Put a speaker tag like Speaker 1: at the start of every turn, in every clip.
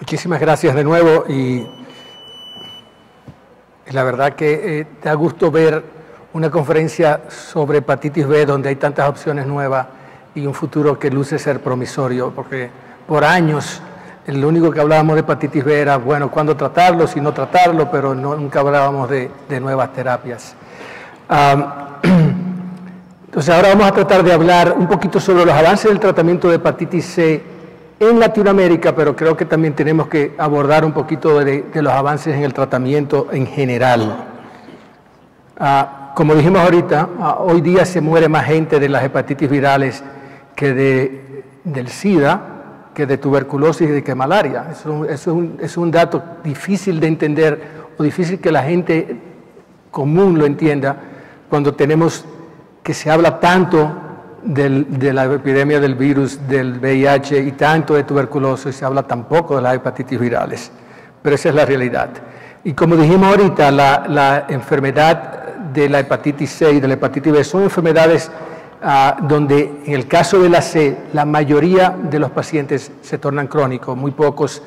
Speaker 1: Muchísimas gracias de nuevo y la verdad que da gusto ver una conferencia sobre hepatitis B donde hay tantas opciones nuevas y un futuro que luce ser promisorio, porque por años lo único que hablábamos de hepatitis B era, bueno, cuándo tratarlo, si no tratarlo, pero nunca hablábamos de nuevas terapias. Entonces ahora vamos a tratar de hablar un poquito sobre los avances del tratamiento de hepatitis C en Latinoamérica, pero creo que también tenemos que abordar un poquito de los avances en el tratamiento en general. Como dijimos ahorita, hoy día se muere más gente de las hepatitis virales que del SIDA, que de tuberculosis y de que malaria. Es un dato difícil de entender o difícil que la gente común lo entienda cuando tenemos que se habla tanto de la epidemia del virus del VIH y tanto de tuberculosis, se habla tan poco de las hepatitis virales, pero esa es la realidad. Y como dijimos ahorita, la enfermedad de la hepatitis C y de la hepatitis B son enfermedades donde en el caso de la C, la mayoría de los pacientes se tornan crónicos, muy pocos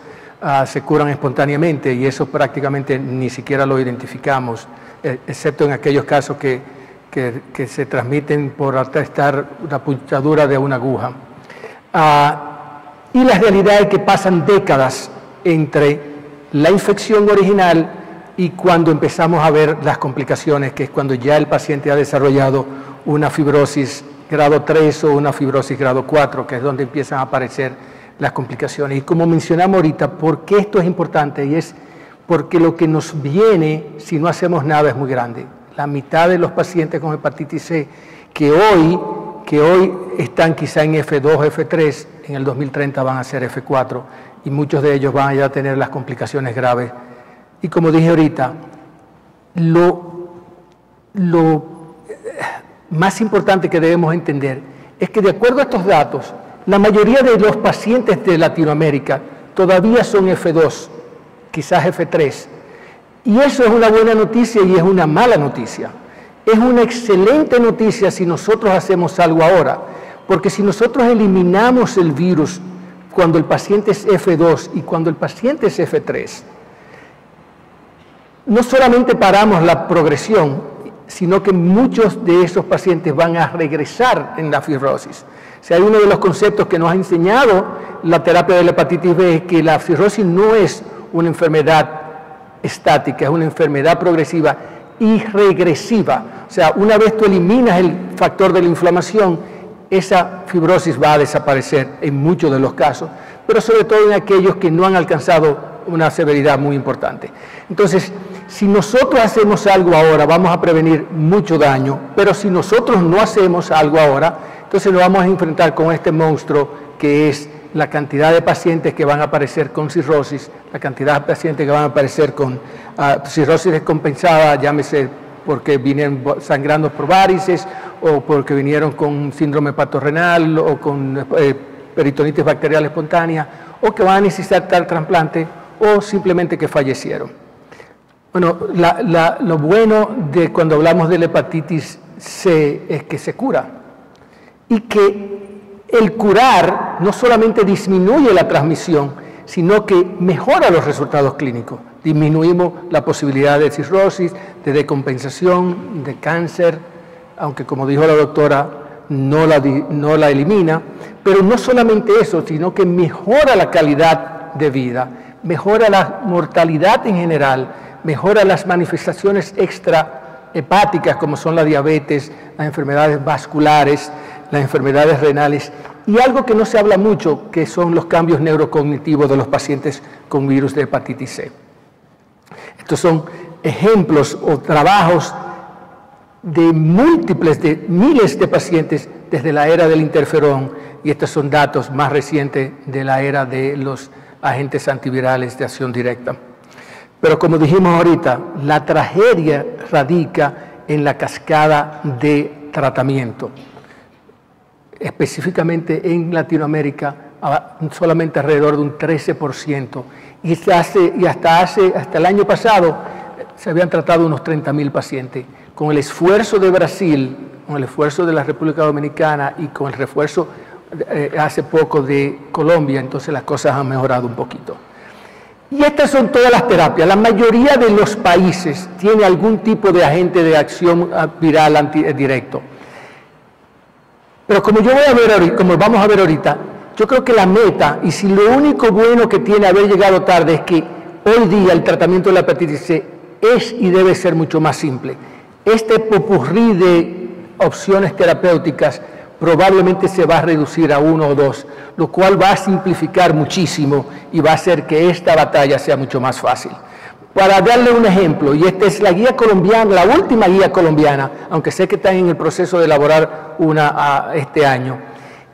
Speaker 1: se curan espontáneamente y eso prácticamente ni siquiera lo identificamos, excepto en aquellos casos que se transmiten por estar una punchadura de una aguja. Y la realidad es que pasan décadas entre la infección original y cuando empezamos a ver las complicaciones, que es cuando ya el paciente ha desarrollado una fibrosis grado 3 o una fibrosis grado 4, que es donde empiezan a aparecer las complicaciones. Y como mencionamos ahorita, ¿por qué esto es importante? Y es porque lo que nos viene si no hacemos nada es muy grande. La mitad de los pacientes con hepatitis C que hoy están quizá en F2, F3, en el 2030 van a ser F4 y muchos de ellos van a ya tener las complicaciones graves. Y como dije ahorita, lo más importante que debemos entender es que de acuerdo a estos datos, la mayoría de los pacientes de Latinoamérica todavía son F2, quizás F3. Y eso es una buena noticia y es una mala noticia. Es una excelente noticia si nosotros hacemos algo ahora, porque si nosotros eliminamos el virus cuando el paciente es F2 y cuando el paciente es F3, no solamente paramos la progresión, sino que muchos de esos pacientes van a regresar en la fibrosis. O sea, hay uno de los conceptos que nos ha enseñado la terapia de la hepatitis B es que la fibrosis no es una enfermedad estática, es una enfermedad progresiva y regresiva. O sea, una vez tú eliminas el factor de la inflamación, esa fibrosis va a desaparecer en muchos de los casos, pero sobre todo en aquellos que no han alcanzado una severidad muy importante. Entonces, si nosotros hacemos algo ahora, vamos a prevenir mucho daño, pero si nosotros no hacemos algo ahora, entonces nos vamos a enfrentar con este monstruo que es la cantidad de pacientes que van a aparecer con cirrosis, la cantidad de pacientes que van a aparecer con cirrosis descompensada, llámese porque vinieron sangrando por varices o porque vinieron con síndrome hepatorrenal o con peritonitis bacterial espontánea o que van a necesitar trasplante o simplemente que fallecieron. Bueno, lo bueno de cuando hablamos de la hepatitis C es que se cura y que el curar no solamente disminuye la transmisión, sino que mejora los resultados clínicos. Disminuimos la posibilidad de cirrosis, de descompensación, de cáncer, aunque como dijo la doctora, no la elimina. Pero no solamente eso, sino que mejora la calidad de vida, mejora la mortalidad en general, mejora las manifestaciones extrahepáticas como son la diabetes, las enfermedades vasculares, las enfermedades renales y algo que no se habla mucho, que son los cambios neurocognitivos de los pacientes con virus de hepatitis C. Estos son ejemplos o trabajos de miles de pacientes desde la era del interferón y estos son datos más recientes de la era de los agentes antivirales de acción directa. Pero como dijimos ahorita, la tragedia radica en la cascada de tratamiento. Específicamente en Latinoamérica, solamente alrededor de un 13%. Y hasta el año pasado se habían tratado unos 30.000 pacientes. Con el esfuerzo de Brasil, con el esfuerzo de la República Dominicana y con el refuerzo hace poco de Colombia, entonces las cosas han mejorado un poquito. Y estas son todas las terapias. La mayoría de los países tiene algún tipo de agente de acción viral directo. Pero como vamos a ver ahorita, yo creo que la meta, y si lo único bueno que tiene haber llegado tarde es que hoy día el tratamiento de la hepatitis C es y debe ser mucho más simple. Este popurrí de opciones terapéuticas probablemente se va a reducir a 1 o 2, lo cual va a simplificar muchísimo y va a hacer que esta batalla sea mucho más fácil. Para darle un ejemplo, y esta es la guía colombiana, la última guía colombiana, aunque sé que están en el proceso de elaborar una este año.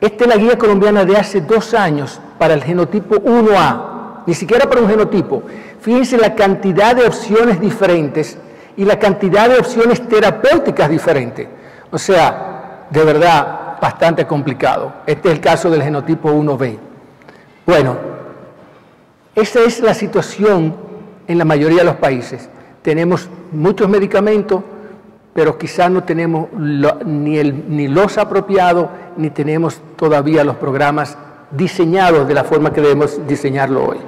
Speaker 1: Esta es la guía colombiana de hace 2 años para el genotipo 1A, ni siquiera para un genotipo. Fíjense la cantidad de opciones diferentes y la cantidad de opciones terapéuticas diferentes. O sea, de verdad, bastante complicado. Este es el caso del genotipo 1B. Bueno, esa es la situación en la mayoría de los países. Tenemos muchos medicamentos, pero quizás no tenemos ni los apropiados, ni tenemos todavía los programas diseñados de la forma que debemos diseñarlo hoy.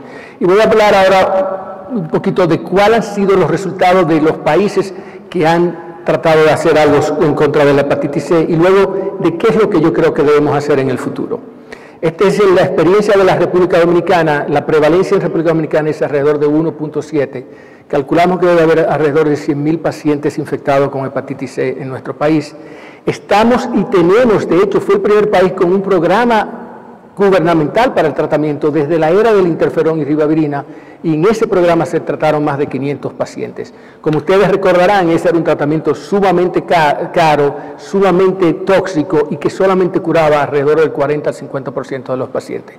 Speaker 1: Y voy a hablar ahora un poquito de cuáles han sido los resultados de los países que han tratado de hacer algo en contra de la hepatitis C y luego de qué es lo que yo creo que debemos hacer en el futuro. Esta es la experiencia de la República Dominicana. La prevalencia en República Dominicana es alrededor de 1.7. Calculamos que debe haber alrededor de 100.000 pacientes infectados con hepatitis C en nuestro país. Estamos y tenemos, de hecho, fue el primer país con un programa gubernamental para el tratamiento desde la era del interferón y ribavirina, y en ese programa se trataron más de 500 pacientes. Como ustedes recordarán, ese era un tratamiento sumamente caro, sumamente tóxico y que solamente curaba alrededor del 40 al 50% de los pacientes.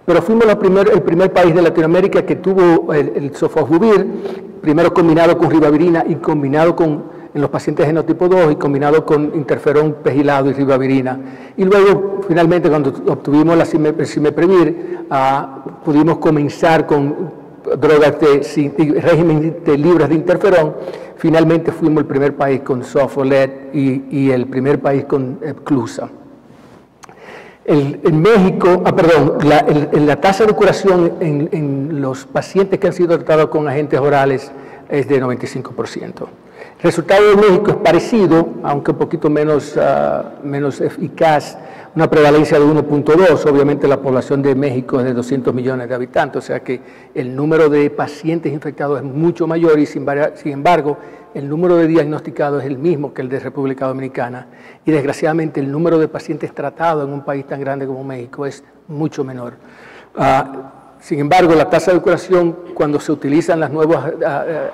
Speaker 1: Pero fuimos el primer país de Latinoamérica que tuvo el sofosbuvir, primero combinado con ribavirina y combinado en los pacientes genotipo 2 y combinado con interferón pegilado y ribavirina. Y luego, finalmente, cuando obtuvimos la cimeprevir, pudimos comenzar con drogas de régimen libres de interferón. Finalmente fuimos el primer país con Sofoled y el primer país con Epclusa. En México, la tasa de curación en los pacientes que han sido tratados con agentes orales es de 95%. El resultado de México es parecido, aunque un poquito menos eficaz, una prevalencia de 1.2. Obviamente la población de México es de 200 millones de habitantes, o sea que el número de pacientes infectados es mucho mayor y sin embargo el número de diagnosticados es el mismo que el de República Dominicana y desgraciadamente el número de pacientes tratados en un país tan grande como México es mucho menor. Sin embargo, la tasa de curación cuando se utilizan los nuevos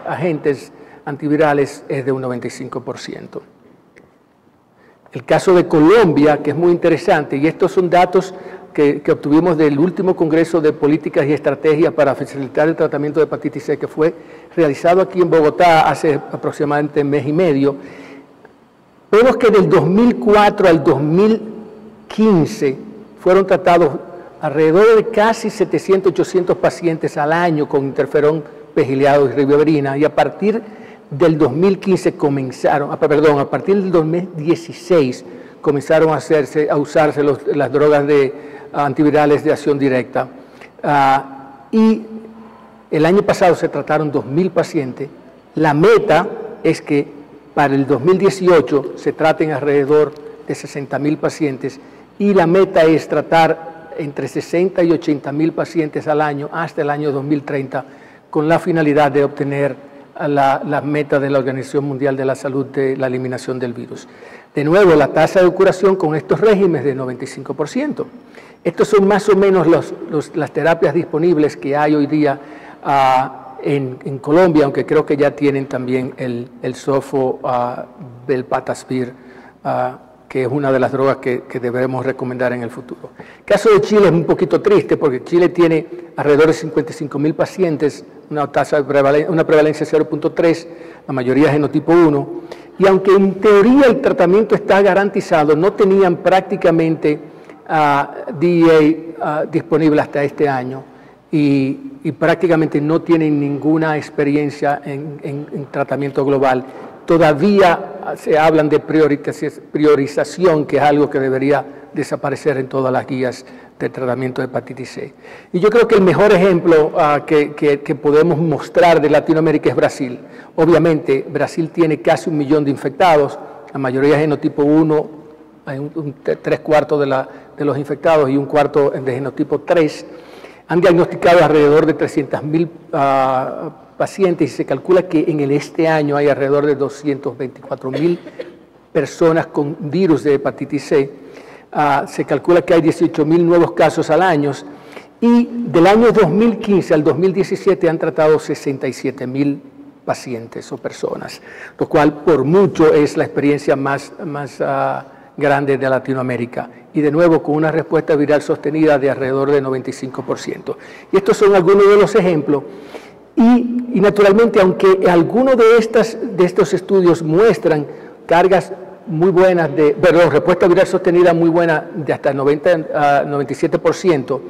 Speaker 1: agentes antivirales es de un 95%. El caso de Colombia, que es muy interesante, y estos son datos que obtuvimos del último Congreso de Políticas y Estrategias para facilitar el tratamiento de hepatitis C, que fue realizado aquí en Bogotá hace aproximadamente un mes y medio. Vemos que del 2004 al 2015 fueron tratados alrededor de casi 700, 800 pacientes al año con interferón pegilado y ribavirina, y a partir del 2015 a partir del 2016 comenzaron a usarse las drogas antivirales de acción directa. Y el año pasado se trataron 2.000 pacientes. La meta es que para el 2018 se traten alrededor de 60.000 pacientes y la meta es tratar entre 60 y 80.000 pacientes al año hasta el año 2030 con la finalidad de obtener la meta de la Organización Mundial de la Salud de la eliminación del virus. De nuevo, la tasa de curación con estos regímenes de 95%. Estos son más o menos las terapias disponibles que hay hoy día en Colombia, aunque creo que ya tienen también el Velpatasvir, que es una de las drogas que debemos recomendar en el futuro. El caso de Chile es un poquito triste porque Chile tiene alrededor de 55.000 pacientes, una prevalencia de 0.3, la mayoría genotipo 1, y aunque en teoría el tratamiento está garantizado, no tenían prácticamente DEA disponible hasta este año y prácticamente no tienen ninguna experiencia en tratamiento global. Todavía se hablan de priorización, que es algo que debería desaparecer en todas las guías de tratamiento de hepatitis C. Y yo creo que el mejor ejemplo que podemos mostrar de Latinoamérica es Brasil. Obviamente, Brasil tiene casi 1 millón de infectados, la mayoría es genotipo 1, hay 3/4 de los infectados y 1/4 de genotipo 3. Han diagnosticado alrededor de 300.000 pacientes y se calcula que en este año hay alrededor de 224.000 personas con virus de hepatitis C. Se calcula que hay 18.000 nuevos casos al año y del año 2015 al 2017 han tratado 67.000 pacientes o personas, lo cual por mucho es la experiencia más grande de Latinoamérica y de nuevo con una respuesta viral sostenida de alrededor de 95%. Y estos son algunos de los ejemplos y naturalmente aunque algunos de estos estudios muestran cargas muy buenas respuesta viral sostenida muy buena de hasta 97%,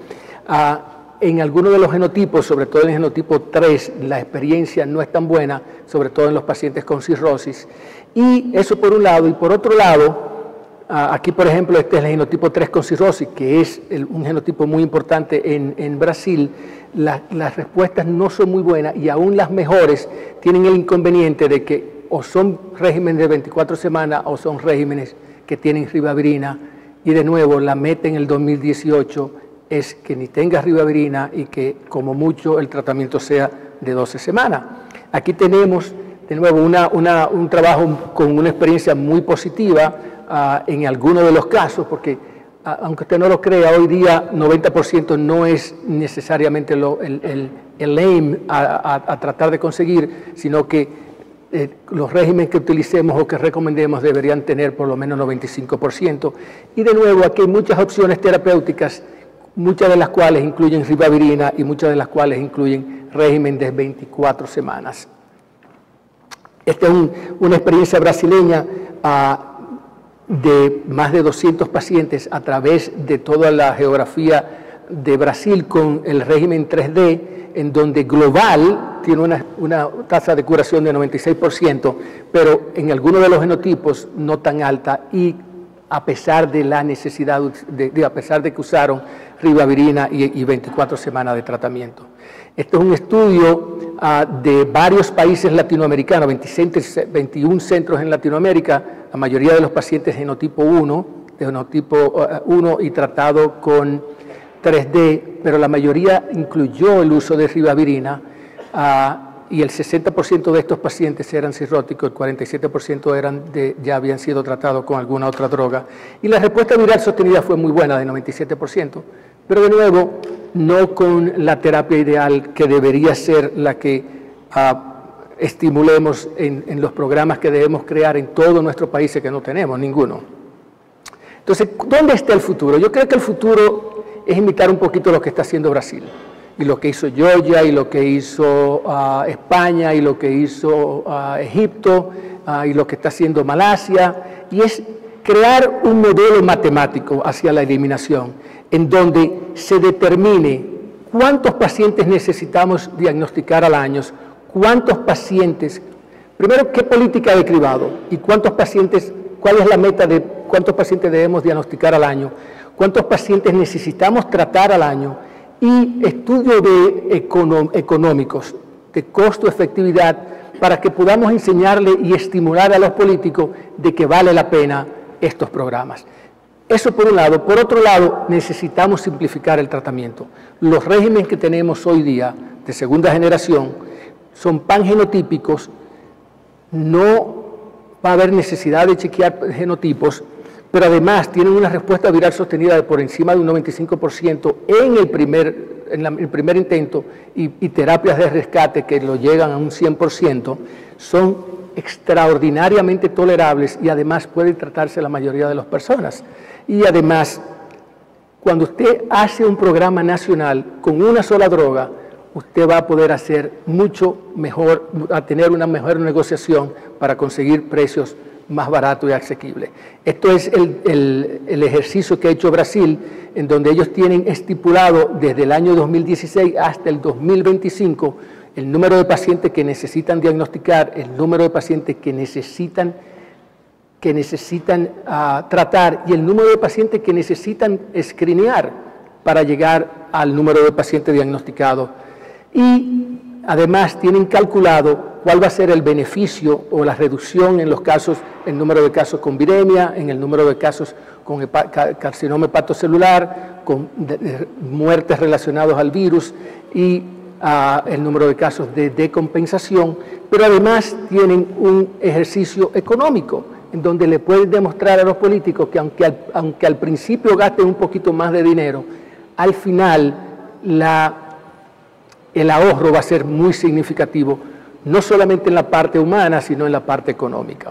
Speaker 1: en algunos de los genotipos, sobre todo en el genotipo 3, la experiencia no es tan buena, sobre todo en los pacientes con cirrosis. Y eso por un lado, y por otro lado, aquí por ejemplo este es el genotipo 3 con cirrosis, que es un genotipo muy importante en Brasil. Las respuestas no son muy buenas y aún las mejores tienen el inconveniente de que o son regímenes de 24 semanas o son regímenes que tienen ribavirina y de nuevo la meta en el 2018 es que ni tenga ribavirina y que como mucho el tratamiento sea de 12 semanas. Aquí tenemos de nuevo un trabajo con una experiencia muy positiva en algunos de los casos, porque aunque usted no lo crea, hoy día 90% no es necesariamente el aim a tratar de conseguir, sino que los regímenes que utilicemos o que recomendemos deberían tener por lo menos 95%. Y de nuevo, aquí hay muchas opciones terapéuticas, muchas de las cuales incluyen ribavirina y muchas de las cuales incluyen régimen de 24 semanas. Esta es una experiencia brasileña de más de 200 pacientes a través de toda la geografía de Brasil con el régimen 3D, en donde global tiene una tasa de curación de 96%, pero en algunos de los genotipos no tan alta y a pesar de la necesidad, a pesar de que usaron ribavirina y 24 semanas de tratamiento. Este es un estudio de varios países latinoamericanos, 21 centros en Latinoamérica, la mayoría de los pacientes genotipo 1, de genotipo 1 y tratado con 3D, pero la mayoría incluyó el uso de ribavirina y el 60% de estos pacientes eran cirróticos, el 47% ya habían sido tratados con alguna otra droga y la respuesta viral sostenida fue muy buena, de 97%, pero de nuevo no con la terapia ideal que debería ser la que estimulemos en los programas que debemos crear en todos nuestros países que no tenemos ninguno. Entonces, ¿dónde está el futuro? Yo creo que el futuro es imitar un poquito lo que está haciendo Brasil, y lo que hizo Georgia, y lo que hizo España, y lo que hizo Egipto, y lo que está haciendo Malasia, y es crear un modelo matemático hacia la eliminación, en donde se determine cuántos pacientes necesitamos diagnosticar al año, cuántos pacientes, primero qué política de cribado, y cuántos pacientes, cuál es la meta de cuántos pacientes debemos diagnosticar al año, cuántos pacientes necesitamos tratar al año y estudios económicos de costo-efectividad para que podamos enseñarle y estimular a los políticos de que vale la pena estos programas. Eso por un lado. Por otro lado, necesitamos simplificar el tratamiento. Los regímenes que tenemos hoy día de segunda generación son pangenotípicos, no va a haber necesidad de chequear genotipos, pero además tienen una respuesta viral sostenida de por encima de un 95% en el primer intento y terapias de rescate que lo llegan a un 100%, son extraordinariamente tolerables y además pueden tratarse la mayoría de las personas. Y además, cuando usted hace un programa nacional con una sola droga, usted va a poder hacer mucho mejor, a tener una mejor negociación para conseguir precios más barato y asequible. Esto es el ejercicio que ha hecho Brasil, en donde ellos tienen estipulado desde el año 2016 hasta el 2025 el número de pacientes que necesitan diagnosticar, el número de pacientes que necesitan que necesitan tratar y el número de pacientes que necesitan escreenear para llegar al número de pacientes diagnosticados. Y además tienen calculado cuál va a ser el beneficio o la reducción en los casos, el número de casos con viremia, en el número de casos con carcinoma hepatocelular, con muertes relacionadas al virus y el número de casos de decompensación, pero además tienen un ejercicio económico en donde le pueden demostrar a los políticos que aunque al principio gasten un poquito más de dinero, al final el ahorro va a ser muy significativo, no solamente en la parte humana, sino en la parte económica.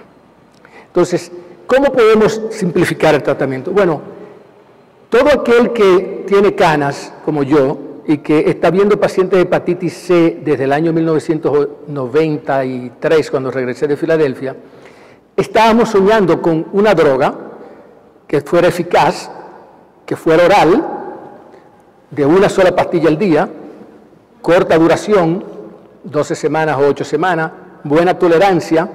Speaker 1: Entonces, ¿cómo podemos simplificar el tratamiento? Bueno, todo aquel que tiene canas, como yo, y que está viendo pacientes de hepatitis C desde el año 1993, cuando regresé de Filadelfia, estábamos soñando con una droga que fuera eficaz, que fuera oral, de una sola pastilla al día, corta duración, 12 semanas o 8 semanas, buena tolerancia,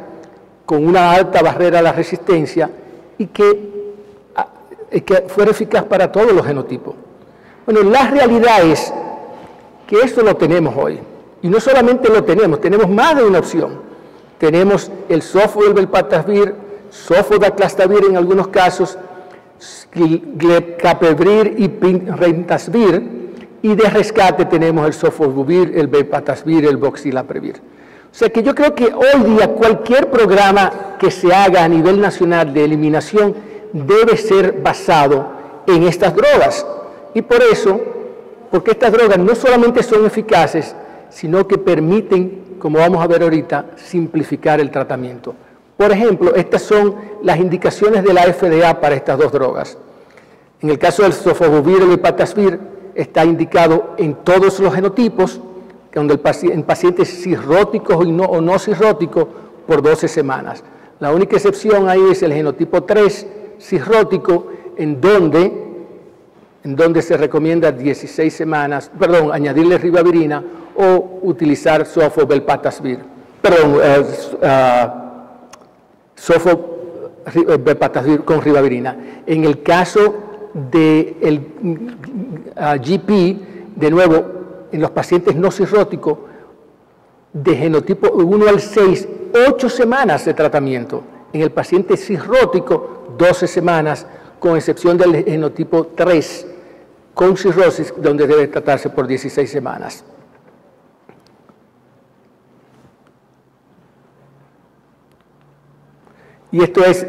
Speaker 1: con una alta barrera a la resistencia y que fuera eficaz para todos los genotipos. Bueno, la realidad es que esto lo tenemos hoy. Y no solamente lo tenemos más de una opción. Tenemos el sofosbuvir, sofosbuvir en algunos casos, glecaprevir y rentosvir, y de rescate tenemos el sofosbuvir, el velpatasvir, el voxilaprevir. O sea que yo creo que hoy día cualquier programa que se haga a nivel nacional de eliminación debe ser basado en estas drogas. Y por eso, porque estas drogas no solamente son eficaces, sino que permiten, como vamos a ver ahorita, simplificar el tratamiento. Por ejemplo, estas son las indicaciones de la FDA para estas dos drogas. En el caso del sofosbuvir y el velpatasvir, está indicado en todos los genotipos, en pacientes cirróticos o no cirróticos, por 12 semanas. La única excepción ahí es el genotipo 3 cirrótico, en donde se recomienda 16 semanas, añadirle ribavirina o utilizar sofosbuvir, sofosbuvir con ribavirina. En el caso del GP, de nuevo, en los pacientes no cirróticos, de genotipo 1 al 6, 8 semanas de tratamiento. En el paciente cirrótico, 12 semanas, con excepción del genotipo 3, con cirrosis, donde debe tratarse por 16 semanas. Y esto es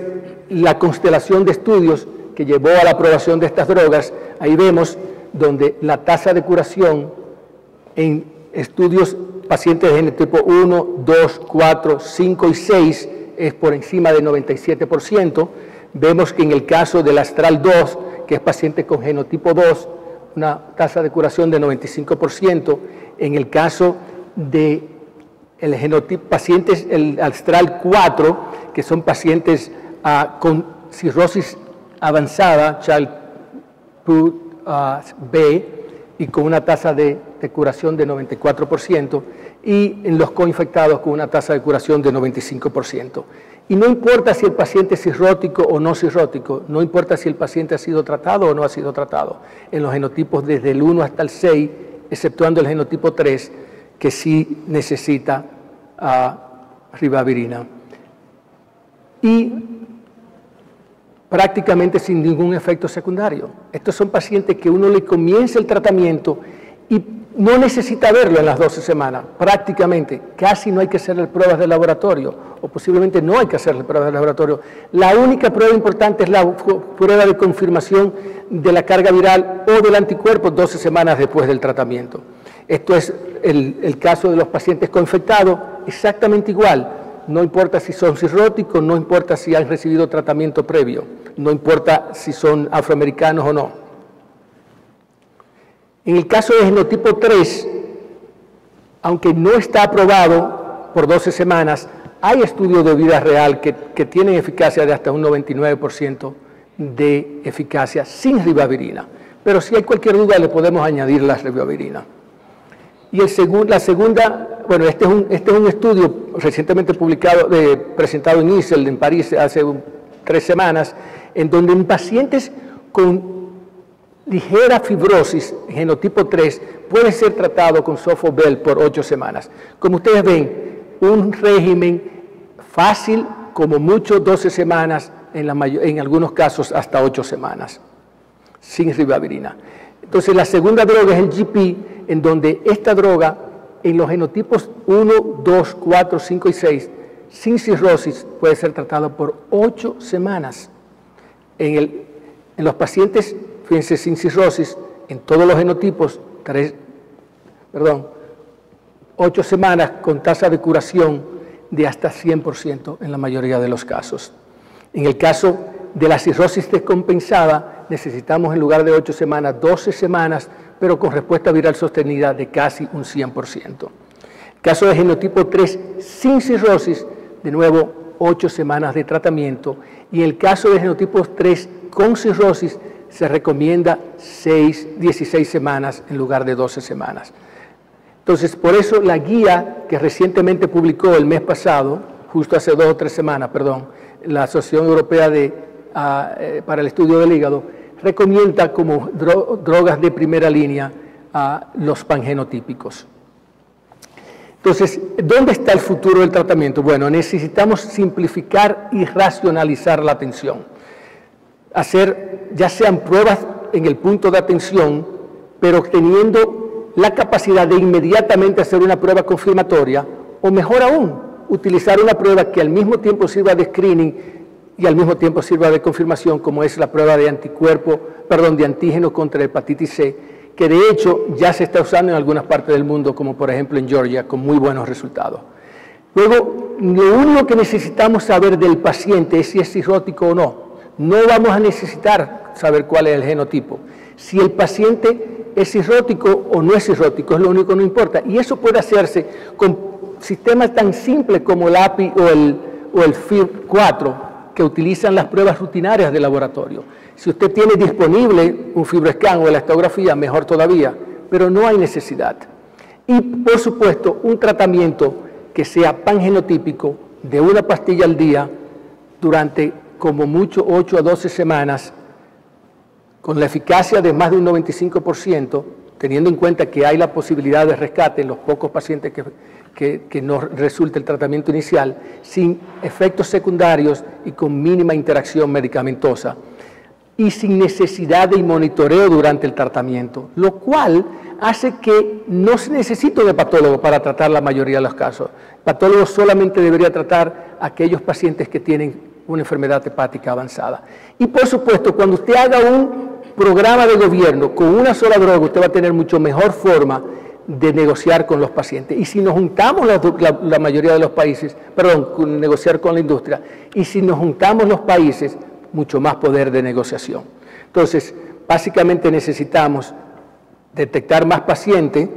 Speaker 1: la constelación de estudios que llevó a la aprobación de estas drogas. Ahí vemos donde la tasa de curación en estudios pacientes de genotipo 1, 2, 4, 5 y 6 es por encima del 97%. Vemos que en el caso del Astral 2, que es paciente con genotipo 2, una tasa de curación de 95%. En el caso de pacientes, el Astral 4, que son pacientes con cirrosis avanzada, Child-Pugh-B, y con una tasa de curación de 94%, y en los coinfectados con una tasa de curación de 95%. Y no importa si el paciente es cirrótico o no cirrótico, no importa si el paciente ha sido tratado o no ha sido tratado, en los genotipos desde el 1 hasta el 6, exceptuando el genotipo 3, que sí necesita ribavirina. Y prácticamente sin ningún efecto secundario. Estos son pacientes que uno le comienza el tratamiento y no necesita verlo en las 12 semanas, prácticamente. Casi no hay que hacerle pruebas de laboratorio, o posiblemente no hay que hacerle pruebas de laboratorio. La única prueba importante es la prueba de confirmación de la carga viral o del anticuerpo 12 semanas después del tratamiento. Esto es el caso de los pacientes coinfectados, exactamente igual. No importa si son cirróticos, no importa si han recibido tratamiento previo, no importa si son afroamericanos o no. En el caso de genotipo 3, aunque no está aprobado por 12 semanas, hay estudios de vida real que tienen eficacia de hasta un 99% de eficacia sin ribavirina. Pero si hay cualquier duda, le podemos añadir la ribavirina. Y la segunda, bueno, este es un estudio recientemente publicado, presentado en ISEL, en París, hace 3 semanas, en donde en pacientes con ligera fibrosis, genotipo 3, puede ser tratado con Sofosbuvir por 8 semanas. Como ustedes ven, un régimen fácil, como mucho 12 semanas, en algunos casos hasta 8 semanas, sin ribavirina. Entonces, la segunda droga es el GP, en donde esta droga, en los genotipos 1, 2, 4, 5 y 6, sin cirrosis, puede ser tratado por 8 semanas. En los pacientes, fíjense, sin cirrosis, en todos los genotipos, 8 semanas con tasa de curación de hasta 100% en la mayoría de los casos. En el caso de la cirrosis descompensada, necesitamos en lugar de 8 semanas, 12 semanas, pero con respuesta viral sostenida de casi un 100%. En el caso de genotipo 3 sin cirrosis, de nuevo 8 semanas de tratamiento, y en el caso de genotipo 3 con cirrosis, se recomienda 16 semanas en lugar de 12 semanas. Entonces, por eso la guía que recientemente publicó el mes pasado, justo hace 2 o 3 semanas, la Asociación Europea para el Estudio del Hígado, recomienda como drogas de primera línea a los pangenotípicos. Entonces, ¿dónde está el futuro del tratamiento? Bueno, necesitamos simplificar y racionalizar la atención. Hacer, ya sean pruebas en el punto de atención, pero teniendo la capacidad de inmediatamente hacer una prueba confirmatoria, o mejor aún, utilizar una prueba que al mismo tiempo sirva de screening y al mismo tiempo sirva de confirmación, como es la prueba de de antígeno contra la hepatitis C, que de hecho ya se está usando en algunas partes del mundo, como por ejemplo en Georgia, con muy buenos resultados. Luego, lo único que necesitamos saber del paciente es si es cirrótico o no. No vamos a necesitar saber cuál es el genotipo. Si el paciente es cirrótico o no es cirrótico, es lo único que no importa. Y eso puede hacerse con sistemas tan simples como el API o el FIB4, que utilizan las pruebas rutinarias de laboratorio. Si usted tiene disponible un FibroScan o elastografía, mejor todavía, pero no hay necesidad. Y, por supuesto, un tratamiento que sea pangenotípico de una pastilla al día durante como mucho 8 a 12 semanas, con la eficacia de más de un 95%, teniendo en cuenta que hay la posibilidad de rescate en los pocos pacientes que no resulte el tratamiento inicial, sin efectos secundarios y con mínima interacción medicamentosa, y sin necesidad de monitoreo durante el tratamiento, lo cual hace que no se necesite de patólogo para tratar la mayoría de los casos. El patólogo solamente debería tratar a aquellos pacientes que tienen una enfermedad hepática avanzada. Y por supuesto, cuando usted haga un programa de gobierno con una sola droga, usted va a tener mucho mejor forma de negociar con los pacientes. Y si nos juntamos la mayoría de los países, negociar con la industria, y si nos juntamos los países, mucho más poder de negociación. Entonces, básicamente necesitamos detectar más pacientes,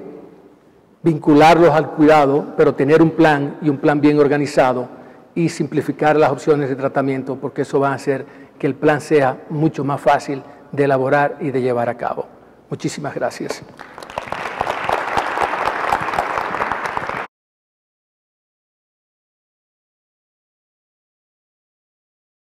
Speaker 1: vincularlos al cuidado, pero tener un plan y un plan bien organizado, y simplificar las opciones de tratamiento, porque eso va a hacer que el plan sea mucho más fácil de elaborar y de llevar a cabo. Muchísimas gracias.